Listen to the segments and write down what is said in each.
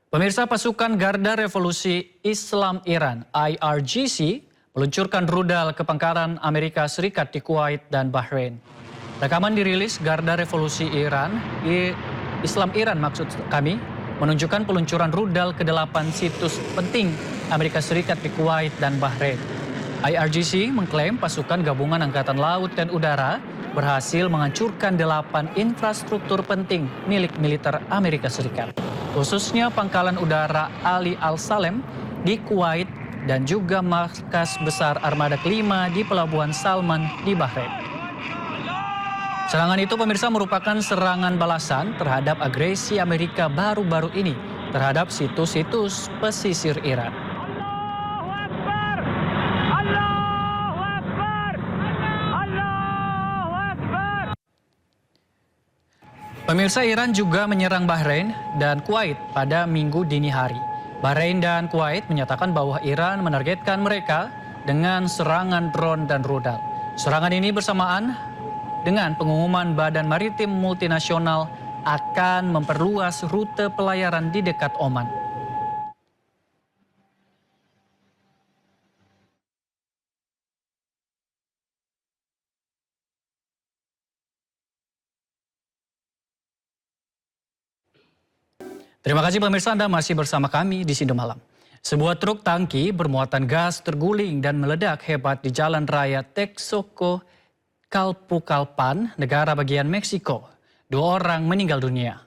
Pemirsa, pasukan Garda Revolusi Islam Iran (IRGC) meluncurkan rudal ke pangkalan Amerika Serikat di Kuwait dan Bahrain. Rekaman dirilis Garda Revolusi Islam Iran menunjukkan peluncuran rudal ke 8 situs penting Amerika Serikat di Kuwait dan Bahrain. IRGC mengklaim pasukan gabungan Angkatan Laut dan Udara berhasil menghancurkan 8 infrastruktur penting milik militer Amerika Serikat, khususnya pangkalan udara Ali Al-Salem di Kuwait dan juga markas besar Armada kelima di Pelabuhan Salman di Bahrain. Serangan itu, pemirsa, merupakan serangan balasan terhadap agresi Amerika baru-baru ini terhadap situs-situs pesisir Iran. Pemirsa, Iran juga menyerang Bahrain dan Kuwait pada Minggu dini hari. Bahrain dan Kuwait menyatakan bahwa Iran menargetkan mereka dengan serangan drone dan rudal. Serangan ini bersamaan dengan pengumuman Badan Maritim Multinasional akan memperluas rute pelayaran di dekat Oman. Terima kasih pemirsa, Anda masih bersama kami di Sindo Malam. Sebuah truk tangki bermuatan gas terguling dan meledak hebat di Jalan Raya Texcoco, Calpucalpan, negara bagian Meksiko. 2 orang meninggal dunia.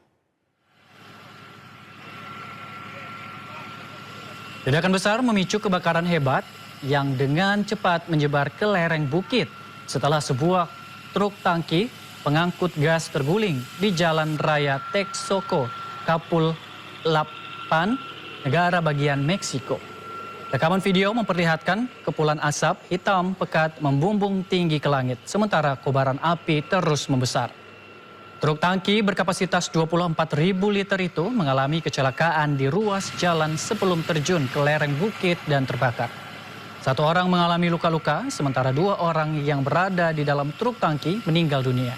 Ledakan besar memicu kebakaran hebat yang dengan cepat menyebar ke lereng bukit setelah sebuah truk tangki pengangkut gas terguling di Jalan Raya Texcoco, Calpucalpan, negara bagian Meksiko. Rekaman video memperlihatkan kepulan asap hitam pekat membumbung tinggi ke langit, sementara kobaran api terus membesar. Truk tangki berkapasitas 24.000 liter itu mengalami kecelakaan di ruas jalan sebelum terjun ke lereng bukit dan terbakar. 1 orang mengalami luka-luka, sementara 2 orang yang berada di dalam truk tangki meninggal dunia.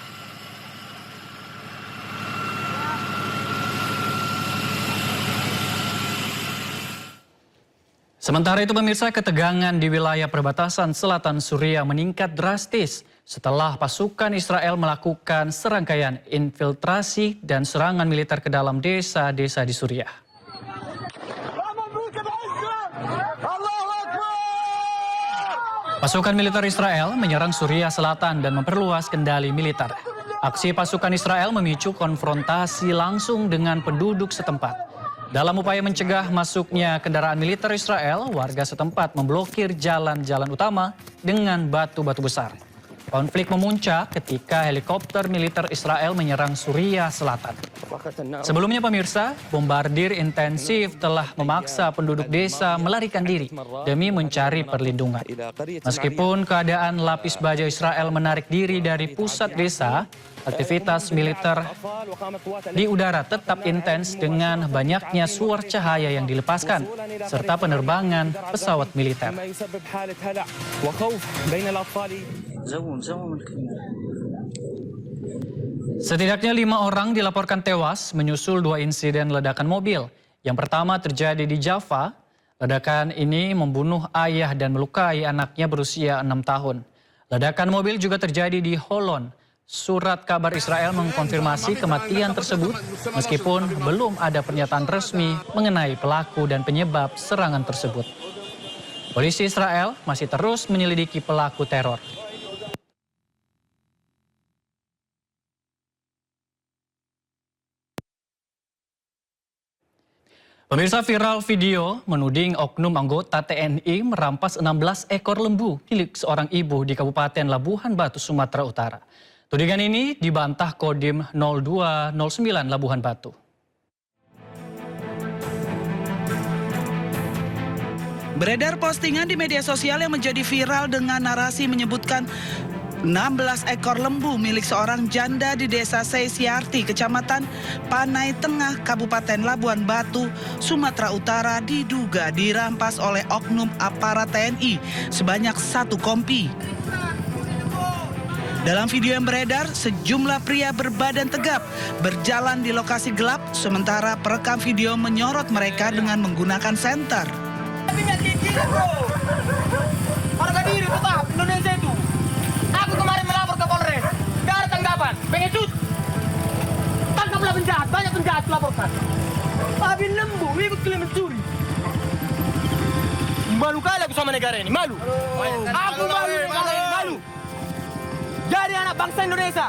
Sementara itu pemirsa, ketegangan di wilayah perbatasan selatan Suriah meningkat drastis setelah pasukan Israel melakukan serangkaian infiltrasi dan serangan militer ke dalam desa-desa di Suriah. Pasukan militer Israel menyerang Suriah Selatan dan memperluas kendali militer. Aksi pasukan Israel memicu konfrontasi langsung dengan penduduk setempat. Dalam upaya mencegah masuknya kendaraan militer Israel, warga setempat memblokir jalan-jalan utama dengan batu-batu besar. Konflik memuncak ketika helikopter militer Israel menyerang Suriah Selatan. Sebelumnya pemirsa, bombardir intensif telah memaksa penduduk desa melarikan diri demi mencari perlindungan. Meskipun keadaan lapis baja Israel menarik diri dari pusat desa, aktivitas militer di udara tetap intens dengan banyaknya suar cahaya yang dilepaskan, serta penerbangan pesawat militer. Setidaknya 5 orang dilaporkan tewas menyusul 2 insiden ledakan mobil. Yang pertama terjadi di Java. Ledakan ini membunuh ayah dan melukai anaknya berusia 6 tahun. Ledakan mobil juga terjadi di Holon. Surat kabar Israel mengkonfirmasi kematian tersebut meskipun belum ada pernyataan resmi mengenai pelaku dan penyebab serangan tersebut. Polisi Israel masih terus menyelidiki pelaku teror. Pemirsa, viral video menuding oknum anggota TNI merampas 16 ekor lembu milik seorang ibu di Kabupaten Labuhan Batu, Sumatera Utara. Tudingan ini dibantah Kodim 0209 Labuhan Batu. Beredar postingan di media sosial yang menjadi viral dengan narasi menyebutkan 16 ekor lembu milik seorang janda di desa Seisiarti, Kecamatan Panai Tengah, Kabupaten Labuhan Batu, Sumatera Utara diduga dirampas oleh oknum aparat TNI sebanyak 1 kompi. Dalam video yang beredar, sejumlah pria berbadan tegap berjalan di lokasi gelap, sementara perekam video menyorot mereka dengan menggunakan senter. Harga diri tetap Indonesia itu. Aku kemarin melapor ke Polres. Gak ada tanggapan. Pengecut. Tangkaplah penjahat. Banyak penjahat laporkan. Babi lembu ikut kalian mencuri. Malu kali aku sama negara ini. Malu. Aku malu negara ini. Malu. Jadi anak bangsa Indonesia.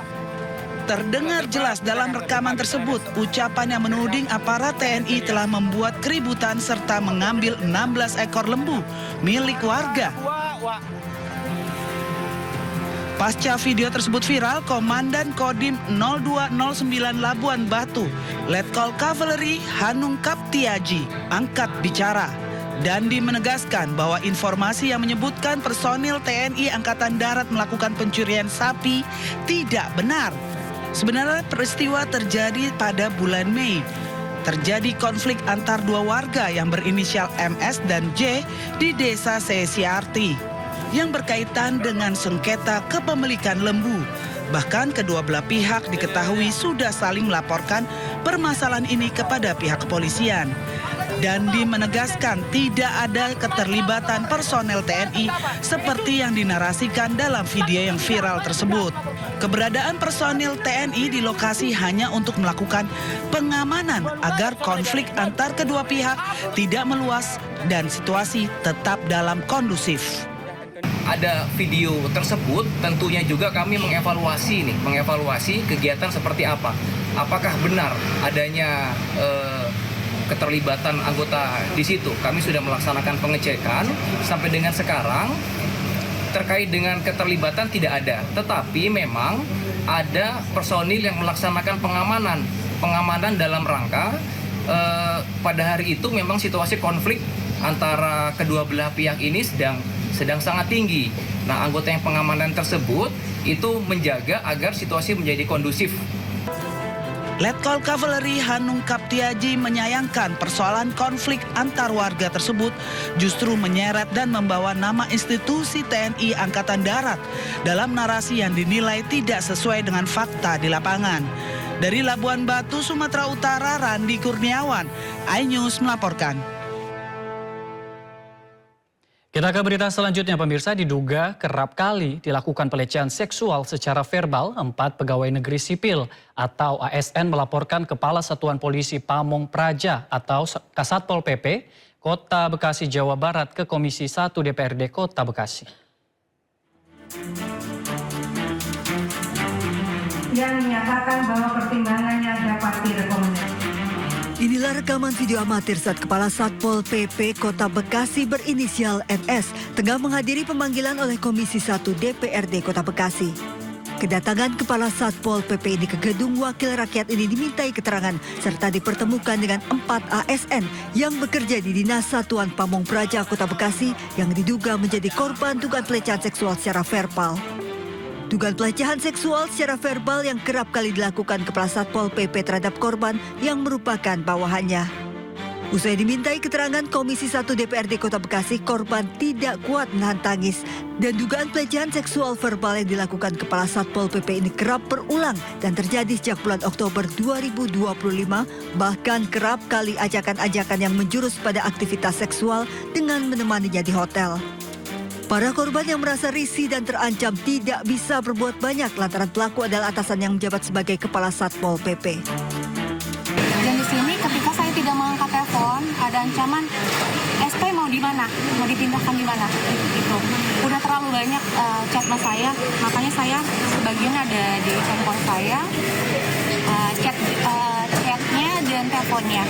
Terdengar jelas dalam rekaman tersebut ucapan yang menuding aparat TNI telah membuat keributan serta mengambil 16 ekor lembu milik warga. Pasca video tersebut viral, Komandan Kodim 0209 Labuan Batu, Letkol Kavaleri Hanung Kaptiaji, angkat bicara. Dandi menegaskan bahwa informasi yang menyebutkan personil TNI Angkatan Darat melakukan pencurian sapi tidak benar. Sebenarnya peristiwa terjadi pada bulan Mei. Terjadi konflik antar dua warga yang berinisial MS dan J di desa Sesiarti yang berkaitan dengan sengketa kepemilikan lembu. Bahkan kedua belah pihak diketahui sudah saling melaporkan permasalahan ini kepada pihak kepolisian. Dandi menegaskan tidak ada keterlibatan personel TNI seperti yang dinarasikan dalam video yang viral tersebut. Keberadaan personil TNI di lokasi hanya untuk melakukan pengamanan agar konflik antar kedua pihak tidak meluas dan situasi tetap dalam kondusif. Ada video tersebut, tentunya juga kami mengevaluasi kegiatan seperti apa. Apakah benar adanya keterlibatan anggota di situ? Kami sudah melaksanakan pengecekan sampai dengan sekarang terkait dengan keterlibatan tidak ada. Tetapi memang ada personil yang melaksanakan pengamanan dalam rangka pada hari itu memang situasi konflik antara kedua belah pihak ini sedang sangat tinggi. Nah, anggota yang pengamanan tersebut itu menjaga agar situasi menjadi kondusif. Letkol Kavaleri Hanung Kaptiaji menyayangkan persoalan konflik antar warga tersebut justru menyeret dan membawa nama institusi TNI Angkatan Darat dalam narasi yang dinilai tidak sesuai dengan fakta di lapangan. Dari Labuan Batu, Sumatera Utara, Randi Kurniawan, iNews melaporkan. Kita ke berita selanjutnya, pemirsa. Diduga kerap kali dilakukan pelecehan seksual secara verbal, 4 pegawai negeri sipil atau ASN melaporkan Kepala Satuan Polisi Pamong Praja atau Kasatpol PP Kota Bekasi, Jawa Barat ke Komisi 1 DPRD Kota Bekasi. Yang menyatakan bahwa pertimbangannya dapat direkomendasikan. Inilah rekaman video amatir saat Kepala Satpol PP Kota Bekasi berinisial NS tengah menghadiri pemanggilan oleh Komisi 1 DPRD Kota Bekasi. Kedatangan Kepala Satpol PP ini ke gedung Wakil Rakyat ini dimintai keterangan serta dipertemukan dengan 4 ASN yang bekerja di Dinas Satuan Pamong Praja Kota Bekasi yang diduga menjadi korban dugaan pelecehan seksual secara verbal. Dugaan pelecehan seksual secara verbal yang kerap kali dilakukan Kepala Satpol PP terhadap korban yang merupakan bawahannya. Usai dimintai keterangan Komisi 1 DPRD Kota Bekasi, korban tidak kuat menahan tangis. Dan dugaan pelecehan seksual verbal yang dilakukan Kepala Satpol PP ini kerap berulang dan terjadi sejak bulan Oktober 2025, bahkan kerap kali ajakan-ajakan yang menjurus pada aktivitas seksual dengan menemaninya di hotel. Para korban yang merasa risih dan terancam tidak bisa berbuat banyak lantaran pelaku adalah atasan yang menjabat sebagai Kepala Satpol PP. Dan di sini ketika saya tidak mengangkat telepon, ada ancaman ST mau di mana, mau dipindahkan di mana, gitu. Udah terlalu banyak chat mas saya, makanya saya sebagian ada di handphone saya, chatnya dan teleponnya.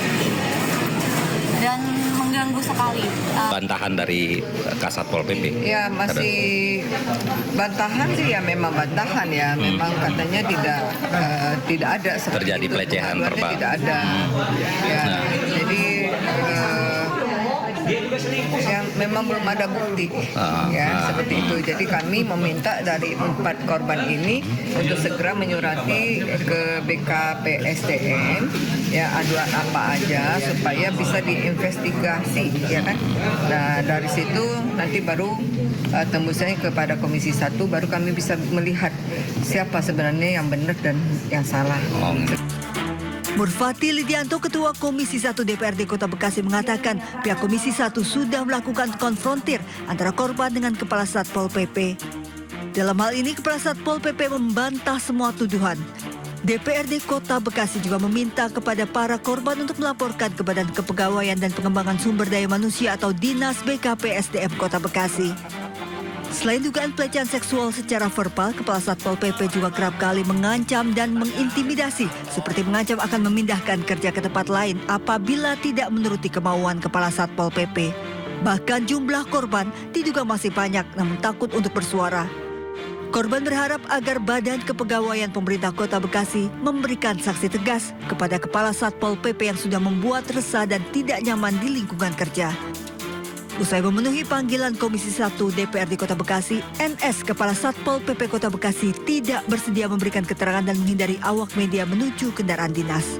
Dan mengganggu sekali. Bantahan dari Kasatpol PP? Ya masih bantahan sih ya, memang bantahan ya, memang katanya tidak ada terjadi pelecehan verbal. Tidak ada. Ya, jadi yang memang belum ada bukti seperti itu. Jadi kami meminta dari 4 korban ini untuk segera menyurati ke BKPSDM ya aduan apa aja supaya bisa diinvestigasi, ya kan. Nah dari situ nanti baru tembusnya kepada Komisi 1, baru kami bisa melihat siapa sebenarnya yang benar dan yang salah. Murfati Lidianto, Ketua Komisi 1 DPRD Kota Bekasi mengatakan pihak Komisi 1 sudah melakukan konfrontir antara korban dengan Kepala Satpol PP. Dalam hal ini, Kepala Satpol PP membantah semua tuduhan. DPRD Kota Bekasi juga meminta kepada para korban untuk melaporkan ke Badan Kepegawaian dan Pengembangan Sumber Daya Manusia atau Dinas BKP/SDM Kota Bekasi. Selain dugaan pelecehan seksual secara verbal, Kepala Satpol PP juga kerap kali mengancam dan mengintimidasi, seperti mengancam akan memindahkan kerja ke tempat lain apabila tidak menuruti kemauan Kepala Satpol PP. Bahkan jumlah korban diduga masih banyak namun takut untuk bersuara. Korban berharap agar Badan Kepegawaian Pemerintah Kota Bekasi memberikan sanksi tegas kepada Kepala Satpol PP yang sudah membuat resah dan tidak nyaman di lingkungan kerja. Usai memenuhi panggilan Komisi 1 DPRD Kota Bekasi, NS Kepala Satpol PP Kota Bekasi tidak bersedia memberikan keterangan dan menghindari awak media menuju kendaraan dinas.